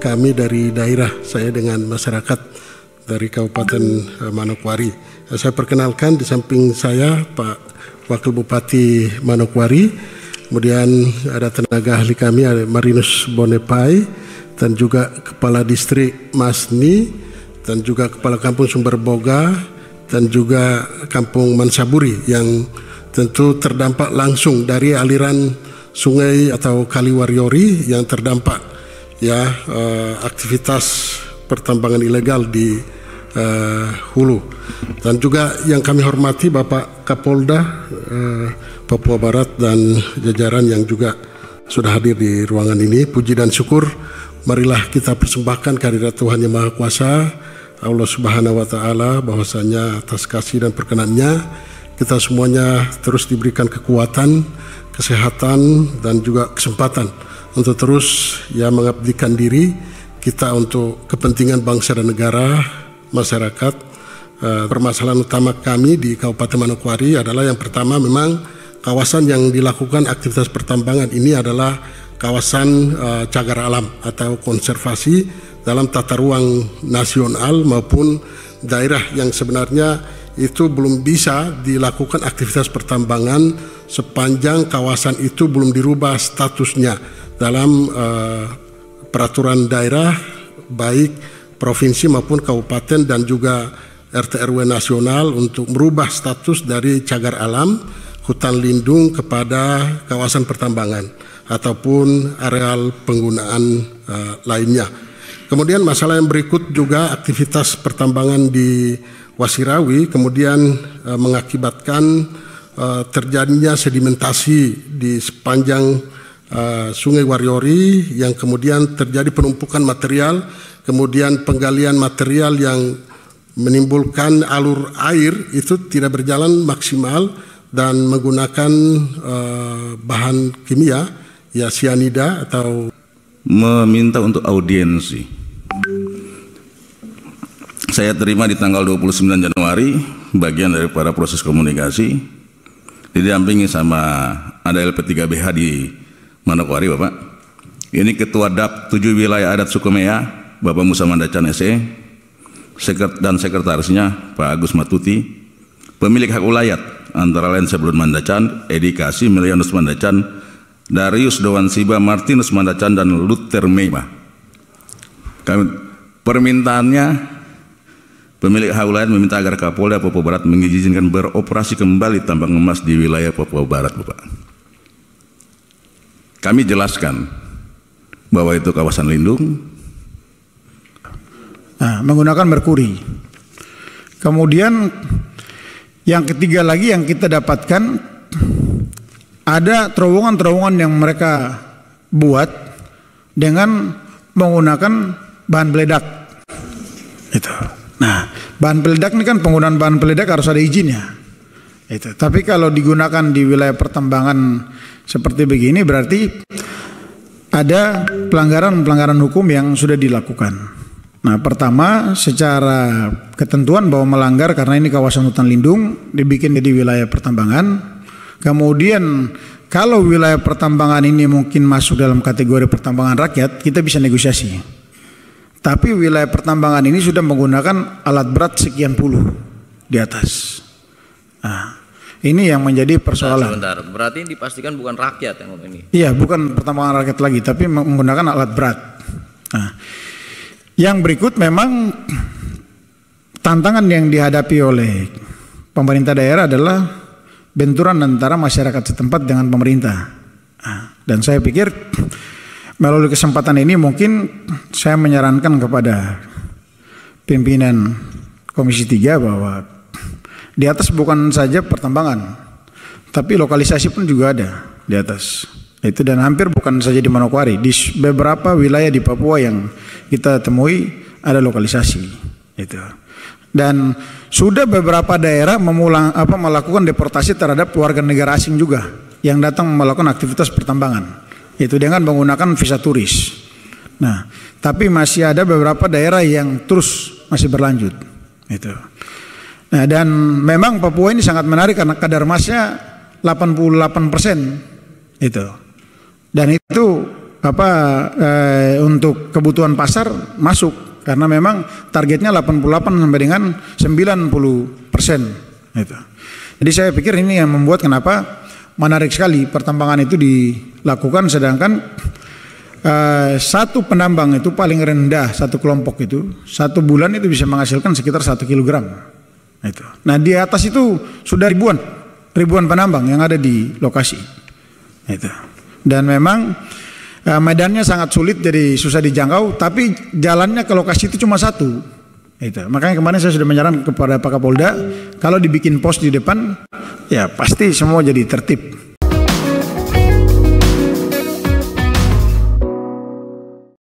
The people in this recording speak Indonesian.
kami dari daerah, saya dengan masyarakat dari Kabupaten Manokwari. Saya perkenalkan, di samping saya Pak Wakil Bupati Manokwari, kemudian ada tenaga ahli kami, ada Marinus Bonepai, dan juga Kepala Distrik Masni, dan juga Kepala Kampung Sumberboga, dan juga Kampung Mansaburi yang tentu terdampak langsung dari aliran sungai atau Kali Wariori yang terdampak ya aktivitas pertambangan ilegal di hulu. Dan juga yang kami hormati Bapak Kapolda Papua Barat dan jajaran yang juga sudah hadir di ruangan ini. Puji dan syukur marilah kita persembahkan kehadirat Tuhan Yang Maha Kuasa, Allah Subhanahu wa Ta'ala, bahwasanya atas kasih dan perkenannya kita semuanya terus diberikan kekuatan, kesehatan, dan juga kesempatan untuk terus ya mengabdikan diri kita untuk kepentingan bangsa dan negara, masyarakat. Permasalahan utama kami di Kabupaten Manokwari adalah yang pertama, memang kawasan yang dilakukan aktivitas pertambangan ini adalah kawasan cagar alam atau konservasi dalam tata ruang nasional maupun daerah yang sebenarnya itu belum bisa dilakukan aktivitas pertambangan sepanjang kawasan itu belum dirubah statusnya dalam peraturan daerah baik provinsi maupun kabupaten dan juga RT RW nasional untuk merubah status dari cagar alam hutan lindung kepada kawasan pertambangan ataupun areal penggunaan lainnya. Kemudian masalah yang berikut juga aktivitas pertambangan di Wasirawi kemudian mengakibatkan terjadinya sedimentasi di sepanjang Sungai Wariori yang kemudian terjadi penumpukan material, kemudian penggalian material yang menimbulkan alur air itu tidak berjalan maksimal dan menggunakan bahan kimia ya sianida atau meminta untuk audiensi. Saya terima di tanggal 29 Januari bagian daripada proses komunikasi, didampingi sama ada LP3BH di Manokwari Bapak. Ini Ketua DAP 7 Wilayah Adat Sukumea Bapak Musa Mandacan SE, dan sekretarisnya Pak Agus Matuti, pemilik hak ulayat antara lain Sebelum Mandacan, Edi Kasih, Milianus Mandacan, Darius Dowansiba, Martinus Mandacan, dan Luther Meima. Permintaannya, pemilik hak ulayat meminta agar Kapolda Papua Barat mengizinkan beroperasi kembali tambang emas di wilayah Papua Barat, Bapak. Kami jelaskan bahwa itu kawasan lindung. Nah, menggunakan merkuri. Kemudian yang ketiga lagi yang kita dapatkan, ada terowongan-terowongan yang mereka buat dengan menggunakan bahan peledak. Itu. Nah, bahan peledak ini kan penggunaan bahan peledak harus ada izinnya. Itu. Tapi kalau digunakan di wilayah pertambangan seperti begini berarti ada pelanggaran-pelanggaran hukum yang sudah dilakukan. Nah, pertama secara ketentuan bahwa melanggar karena ini kawasan hutan lindung dibikin jadi wilayah pertambangan. Kemudian kalau wilayah pertambangan ini mungkin masuk dalam kategori pertambangan rakyat, kita bisa negosiasi. Tapi wilayah pertambangan ini sudah menggunakan alat berat sekian puluh di atas. Nah, ini yang menjadi persoalan. Sebentar, berarti dipastikan bukan rakyat yang ini? Iya, bukan pertambangan rakyat lagi, tapi menggunakan alat berat. Nah, yang berikut memang tantangan yang dihadapi oleh pemerintah daerah adalah benturan antara masyarakat setempat dengan pemerintah. Nah, dan saya pikir melalui kesempatan ini mungkin saya menyarankan kepada pimpinan Komisi 3 bahwa di atas bukan saja pertambangan, tapi lokalisasi pun juga ada di atas. Itu dan hampir bukan saja di Manokwari, di beberapa wilayah di Papua yang kita temui ada lokalisasi. Itu. Dan sudah beberapa daerah melakukan deportasi terhadap warga negara asing juga yang datang melakukan aktivitas pertambangan. Itu dengan menggunakan visa turis. Nah, tapi masih ada beberapa daerah yang terus masih berlanjut. Itu. Nah, dan memang Papua ini sangat menarik karena kadar emasnya 88%. Itu. Dan itu untuk kebutuhan pasar masuk, karena memang targetnya 88 sampai dengan 90%. Itu. Jadi saya pikir ini yang membuat kenapa menarik sekali pertambangan itu dilakukan, sedangkan satu penambang itu paling rendah, satu kelompok itu 1 bulan itu bisa menghasilkan sekitar 1 kilogram. Itu. Nah di atas itu sudah ribuan penambang yang ada di lokasi. Itu. Dan memang medannya sangat sulit, jadi susah dijangkau, tapi jalannya ke lokasi itu cuma satu. Itu. Makanya kemarin saya sudah menyarankan kepada Pak Kapolda, kalau dibikin pos di depan, ya pasti semua jadi tertib.